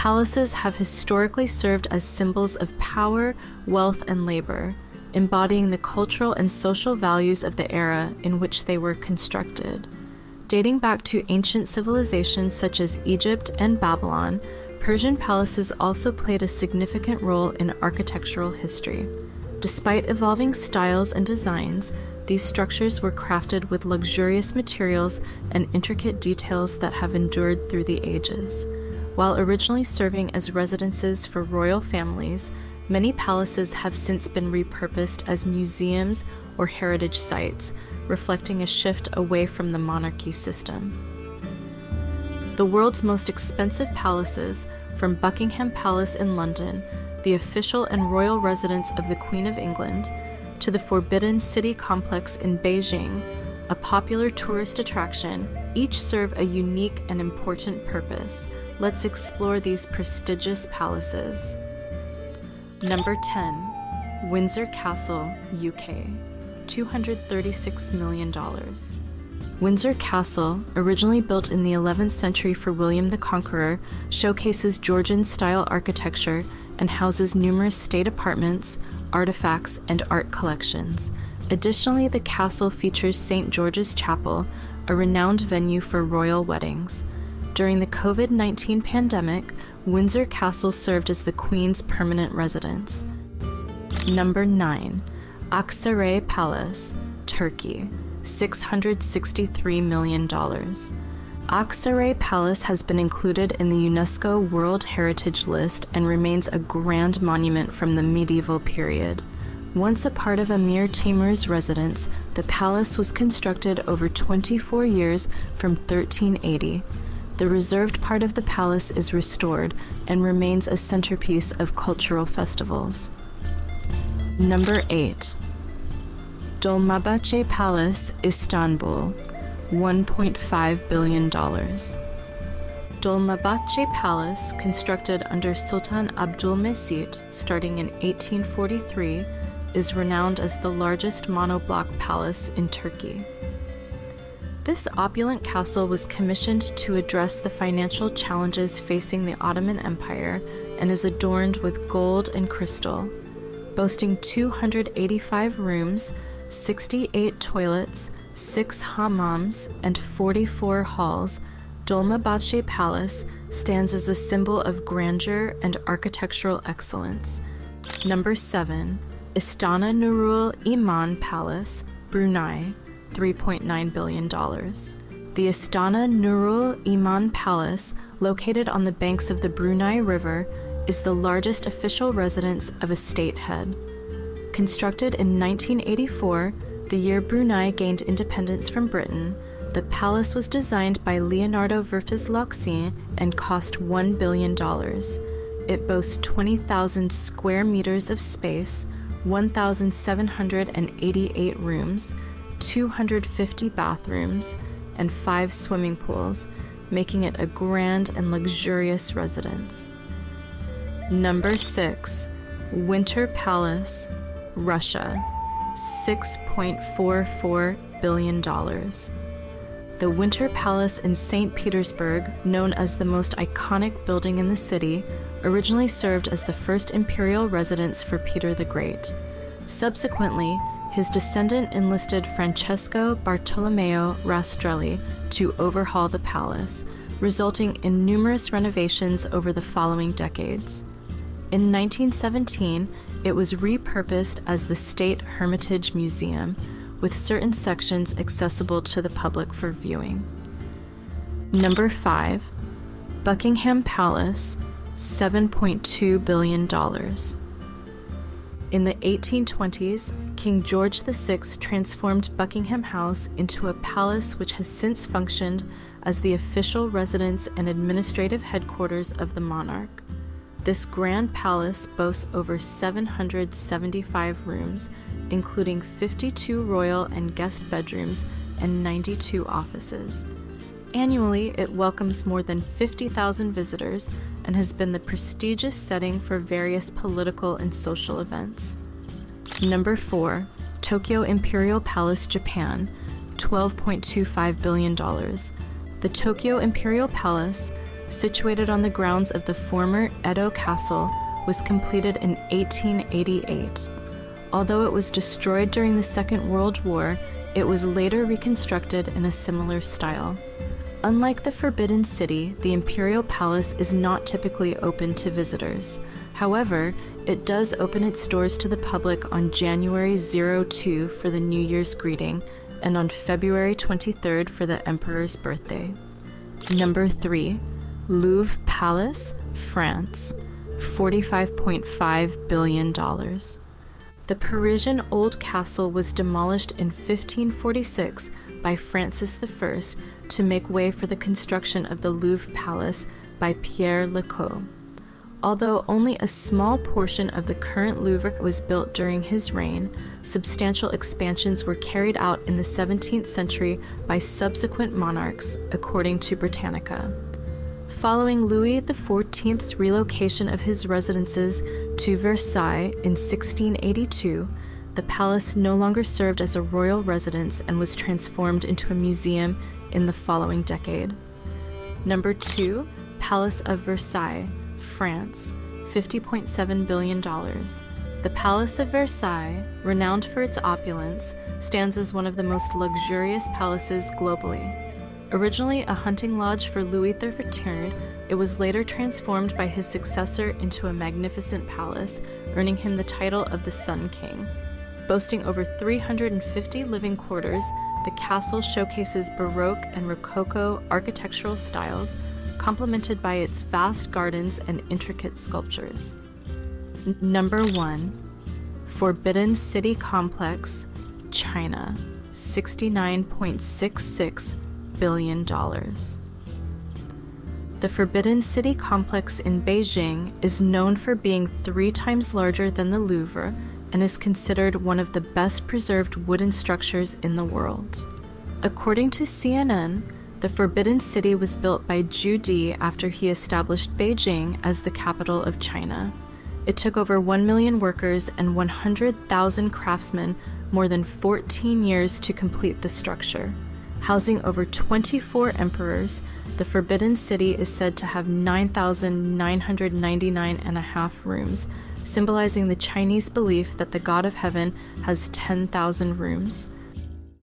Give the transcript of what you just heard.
palaces have historically served as symbols of power, wealth, and labor, embodying the cultural and social values of the era in which they were constructed. Dating back to ancient civilizations such as Egypt and Babylon, Persian palaces also played a significant role in architectural history. Despite evolving styles and designs, these structures were crafted with luxurious materials and intricate details that have endured through the ages. While originally serving as residences for royal families, many palaces have since been repurposed as museums or heritage sites, reflecting a shift away from the monarchy system. The world's most expensive palaces, from Buckingham Palace in London, the official and royal residence of the Queen of England, to the Forbidden City complex in Beijing, a popular tourist attraction, each serve a unique and important purpose. Let's explore these prestigious palaces. Number 10. Windsor Castle, UK, $236 million. Windsor Castle, originally built in the 11th century for William the Conqueror, showcases Georgian-style architecture and houses numerous state apartments, artifacts, and art collections. Additionally, the castle features St. George's Chapel, a renowned venue for royal weddings. During the COVID-19 pandemic, Windsor Castle served as the Queen's permanent residence. Number 9. Ak-Saray Palace, Turkey, $663 million. Ak-Saray Palace has been included in the UNESCO World Heritage List and remains a grand monument from the medieval period. Once a part of Emir Timur's residence, the palace was constructed over 24 years from 1380. The reserved part of the palace is restored and remains a centerpiece of cultural festivals. Number 8. Dolmabahçe Palace, Istanbul, $1.5 billion. Dolmabahçe Palace, constructed under Sultan Abdülmecit starting in 1843, is renowned as the largest monoblock palace in Turkey. This opulent castle was commissioned to address the financial challenges facing the Ottoman Empire and is adorned with gold and crystal. Boasting 285 rooms, 68 toilets, 6 hammams, and 44 halls, Dolmabahçe Palace stands as a symbol of grandeur and architectural excellence. Number 7. Istana Nurul Iman Palace, Brunei, $3.9 billion. The Istana Nurul Iman Palace, located on the banks of the Brunei River, is the largest official residence of a state head. Constructed in 1984, the year Brunei gained independence from Britain, the palace was designed by Leonardo Verfes and cost $1 billion. It boasts 20,000 square meters of space, 1,788 rooms, 250 bathrooms, and 5 swimming pools, making it a grand and luxurious residence. Number 6. Winter Palace, Russia, $6.44 billion. The Winter Palace in St. Petersburg, known as the most iconic building in the city, originally served as the first imperial residence for Peter the Great. Subsequently, his descendant enlisted Francesco Bartolomeo Rastrelli to overhaul the palace, resulting in numerous renovations over the following decades. In 1917, it was repurposed as the State Hermitage Museum, with certain sections accessible to the public for viewing. Number 5. Buckingham Palace, $7.2 billion. In the 1820s, King George VI transformed Buckingham House into a palace which has since functioned as the official residence and administrative headquarters of the monarch. This grand palace boasts over 775 rooms, including 52 royal and guest bedrooms and 92 offices. Annually, it welcomes more than 50,000 visitors and has been the prestigious setting for various political and social events. Number 4. Tokyo Imperial Palace, Japan, $12.25 billion. The Tokyo Imperial Palace, situated on the grounds of the former Edo Castle, was completed in 1888. Although it was destroyed during the Second World War, it was later reconstructed in a similar style. Unlike the Forbidden City, the Imperial Palace is not typically open to visitors. However, it does open its doors to the public on January 02 for the New Year's greeting and on February 23rd for the Emperor's birthday. Number 3. Louvre Palace, France, $45.5 billion. The Parisian Old Castle was demolished in 1546 by Francis I to make way for the construction of the Louvre Palace by Pierre Lecoq. Although only a small portion of the current Louvre was built during his reign, substantial expansions were carried out in the 17th century by subsequent monarchs, according to Britannica. Following Louis XIV's relocation of his residences to Versailles in 1682, the palace no longer served as a royal residence and was transformed into a museum in the following decade. Number 2. Palace of Versailles, France, $50.7 billion. The Palace of Versailles, renowned for its opulence, stands as one of the most luxurious palaces globally. Originally a hunting lodge for Louis XIII, it was later transformed by his successor into a magnificent palace, earning him the title of the Sun King. Boasting over 350 living quarters, the castle showcases Baroque and Rococo architectural styles, complemented by its vast gardens and intricate sculptures. Number 1. Forbidden City Complex, China, $69.66 billion. The Forbidden City Complex in Beijing is known for being 3 times larger than the Louvre and is considered one of the best preserved wooden structures in the world. According to CNN, the Forbidden City was built by Zhu Di after he established Beijing as the capital of China. It took over 1 million workers and 100,000 craftsmen more than 14 years to complete the structure. Housing over 24 emperors, the Forbidden City is said to have 9,999.5 rooms, symbolizing the Chinese belief that the God of Heaven has 10,000 rooms.